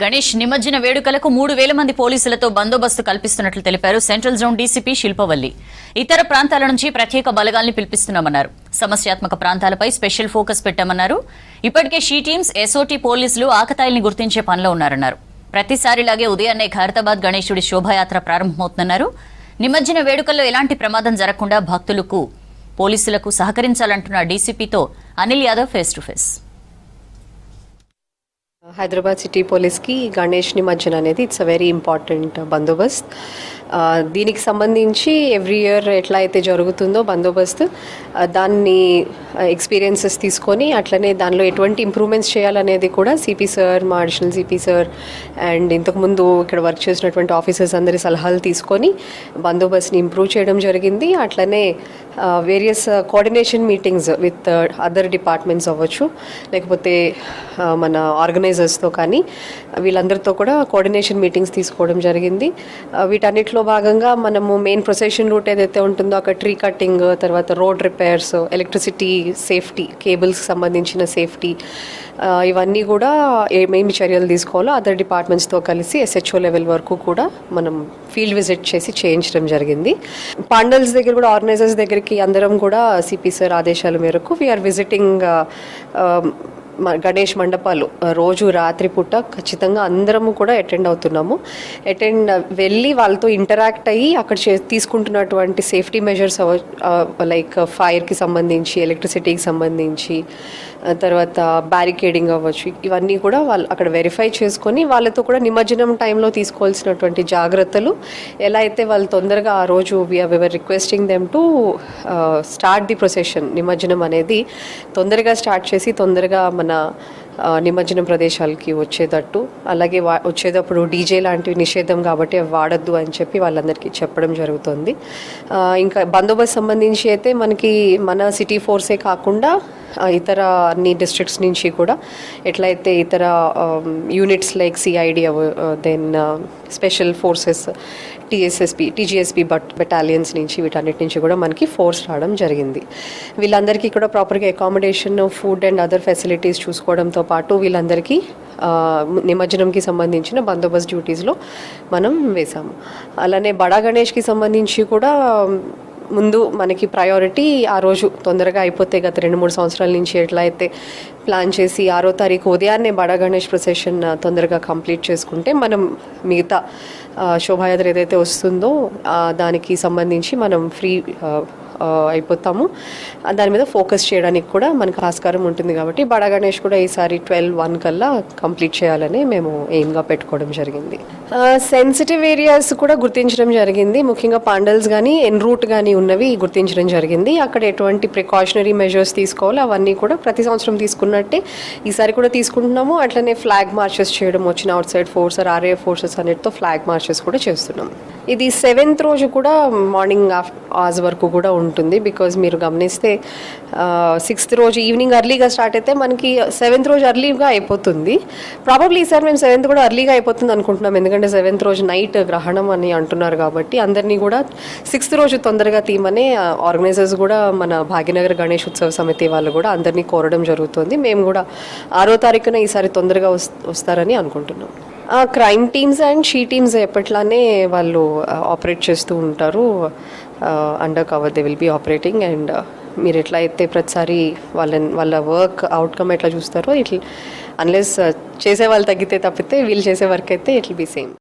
గణేష్ నిమజ్జన వేడుకలకు 3,000 మంది పోలీసులతో బందోబస్తు కల్పిస్తున్నట్లు తెలిపారు సెంట్రల్ జోన్ డీసీపీ శిల్పవల్లి. ఇతర ప్రాంతాల నుంచి ప్రత్యేక బలగాల్ని పిలిపిస్తున్నామన్నారు. సమస్యాత్మక ప్రాంతాలపై స్పెషల్ ఫోకస్ పెట్టామన్నారు. ఇప్పటికే షీ టీమ్స్, ఎస్ఓటీ పోలీసులు ఆకతాయిల్ని గుర్తించే పనిలో ఉన్నారన్నారు. ప్రతిసారిలాగే ఉదయాన్నే ఖైరతాబాద్ గణేశుడి శోభాయాత్ర ప్రారంభమవుతుందన్నారు. నిమజ్జన వేడుకల్లో ఎలాంటి ప్రమాదం జరగకుండా భక్తులకు, పోలీసులకు సహకరించాలంటున్న డీసీపీతో Anil Yadav face to face. Hyderabad city పోలీస్కి గణేష్ నిమజ్జన అనేది ఇట్స్ అ వెరీ ఇంపార్టెంట్ బందోబస్త్. దీనికి సంబంధించి ఎవ్రీ ఇయర్ ఎట్లా అయితే జరుగుతుందో బందోబస్తు, దాన్ని ఎక్స్పీరియన్సెస్ తీసుకొని అట్లనే దానిలో ఎటువంటి ఇంప్రూవ్మెంట్స్ చేయాలనేది కూడా సిపి సార్, మా అడిషనల్ సిపి సార్ అండ్ ఇంతకుముందు ఇక్కడ వర్క్ చేసినటువంటి ఆఫీసర్స్ అందరి సలహాలు తీసుకొని బందోబస్తుని ఇంప్రూవ్ చేయడం జరిగింది. అట్లనే various coordination meetings with other departments అవ్వచ్చు, లేకపోతే మన ఆర్గనైజర్స్తో కానీ వీళ్ళందరితో కూడా కోఆర్డినేషన్ మీటింగ్స్ తీసుకోవడం జరిగింది. వీటన్నిటిలో భాగంగా మనము మెయిన్ ప్రొసెషన్ రూట్ ఏదైతే ఉంటుందో అక్కడ ట్రీ కట్టింగ్, తర్వాత రోడ్ రిపేర్స్, ఎలక్ట్రిసిటీ సేఫ్టీ, కేబుల్స్కి సంబంధించిన సేఫ్టీ, ఇవన్నీ కూడా ఏమేమి చర్యలు తీసుకోవాలో అదర్ డిపార్ట్మెంట్స్తో కలిసి ఎస్హెచ్ఓ లెవెల్ వరకు కూడా మనం ఫీల్డ్ విజిట్ చేసి చేయించడం జరిగింది. పాండల్స్ దగ్గర కూడా, ఆర్గనైజర్స్ దగ్గరికి అందరం కూడా సిపి సార్ ఆదేశాల మేరకు వీఆర్ విజిటింగ్ గణేష్ మండపాలు రోజు రాత్రిపూట ఖచ్చితంగా అందరము కూడా అటెండ్ అవుతున్నాము. వెళ్ళి వాళ్ళతో ఇంటరాక్ట్ అయ్యి అక్కడ తీసుకుంటున్నటువంటి సేఫ్టీ మెజర్స్ లైక్ ఫైర్కి సంబంధించి, ఎలక్ట్రిసిటీకి సంబంధించి, తర్వాత బ్యారికేడింగ్ అవ్వచ్చు, ఇవన్నీ కూడా వాళ్ళు అక్కడ వెరిఫై చేసుకొని వాళ్ళతో కూడా నిమజ్జనం టైంలో తీసుకోవాల్సినటువంటి జాగ్రత్తలు ఎలా అయితే వాళ్ళు తొందరగా ఆ రోజు we're requesting them to start the procession. నిమజ్జనం అనేది తొందరగా స్టార్ట్ చేసి తొందరగా మన నిమజ్జనం ప్రదేశాలకి వచ్చేటట్టు, అలాగే వచ్చేటప్పుడు డీజే లాంటివి నిషేధం కాబట్టి అవి వాడద్దు అని చెప్పి వాళ్ళందరికీ చెప్పడం జరుగుతుంది. ఇంకా బందోబస్తు సంబంధించి అయితే మనకి మన సిటీ ఫోర్సే కాకుండా ఇతర అన్ని డిస్ట్రిక్ట్స్ నుంచి కూడా ఎట్లయితే ఇతర units like CID, then special forces, TGSP battalions నుంచి, వీటన్నిటి నుంచి కూడా మనకి ఫోర్స్ రావడం జరిగింది. వీళ్ళందరికీ కూడా ప్రాపర్గా accommodation, food and other facilities చూసుకోవడంతో పాటు వీళ్ళందరికీ నిమజ్జనంకి సంబంధించిన బందోబస్తు డ్యూటీస్లో మనం వేసాము. అలానే బడా గణేష్కి సంబంధించి కూడా ముందు మనకి ప్రయారిటీ ఆ రోజు తొందరగా అయిపోతే, గత 2-3 సంవత్సరాల నుంచి ఎట్లా అయితే ప్లాన్ చేసి 6వ తారీఖు ఉదయాన్నే బడా గణేష్ ప్రొసెషన్ తొందరగా కంప్లీట్ చేసుకుంటే మనం మిగతా శోభాయాత్ర ఏదైతే వస్తుందో దానికి సంబంధించి మనం ఫ్రీ అయిపోతాము. దాని మీద ఫోకస్ చేయడానికి కూడా మనకు ఆస్కారం ఉంటుంది కాబట్టి బడా గణేష్ కూడా ఈసారి 12-1 కల్లా కంప్లీట్ చేయాలని మేము ఎయిమ్గా పెట్టుకోవడం జరిగింది. సెన్సిటివ్ ఏరియాస్ కూడా గుర్తించడం జరిగింది. ముఖ్యంగా పాండల్స్ కానీ, ఎన్ రూట్ కానీ ఉన్నవి గుర్తించడం జరిగింది. అక్కడ ఎటువంటి ప్రికాషనరీ మెజర్స్ తీసుకోవాలి అవన్నీ కూడా ప్రతి సంవత్సరం తీసుకున్నట్టే ఈసారి కూడా తీసుకుంటున్నాము. అట్లనే ఫ్లాగ్ మార్చెస్ చేయడం, వచ్చిన outside force, RA forces అన్నిటితో ఫ్లాగ్ మార్చెస్ కూడా చేస్తున్నాం. ఇది 7th రోజు కూడా మార్నింగ్ అవర్స్ వరకు కూడా ఉంటుంది. బికాజ్ మీరు గమనిస్తే 6th రోజు ఈవినింగ్ అర్లీగా స్టార్ట్ అయితే మనకి 7th రోజు అర్లీగా అయిపోతుంది. ప్రాబబ్లీ ఈసారి మేము 7th కూడా అర్లీగా అయిపోతుంది అనుకుంటున్నాం. ఎందుకంటే 7th రోజు నైట్ గ్రహణం అని అంటున్నారు కాబట్టి అందరినీ కూడా 6th రోజు తొందరగా తీయమని ఆర్గనైజర్స్ కూడా, మన భాగ్యనగర్ గణేష్ ఉత్సవ సమితి వాళ్ళు కూడా అందరినీ కోరడం జరుగుతుంది. మేము కూడా 6వ తారీఖున ఈసారి తొందరగా వస్తారని అనుకుంటున్నాం. Crime teams and she teams ఎప్పట్లానే వాళ్ళు ఆపరేట్ చేస్తూ ఉంటారు. Undercover they will be operating. And మీరు ఎట్లా అయితే ప్రతిసారి వాళ్ళ వర్క్ అవుట్కమ్ ఎట్లా చూస్తారో, ఇట్లా అన్లెస్ చేసే వాళ్ళు తగ్గితే తప్పితే వీళ్ళు చేసే వర్క్ అయితే ఇట్ విల్ బీ సేమ్.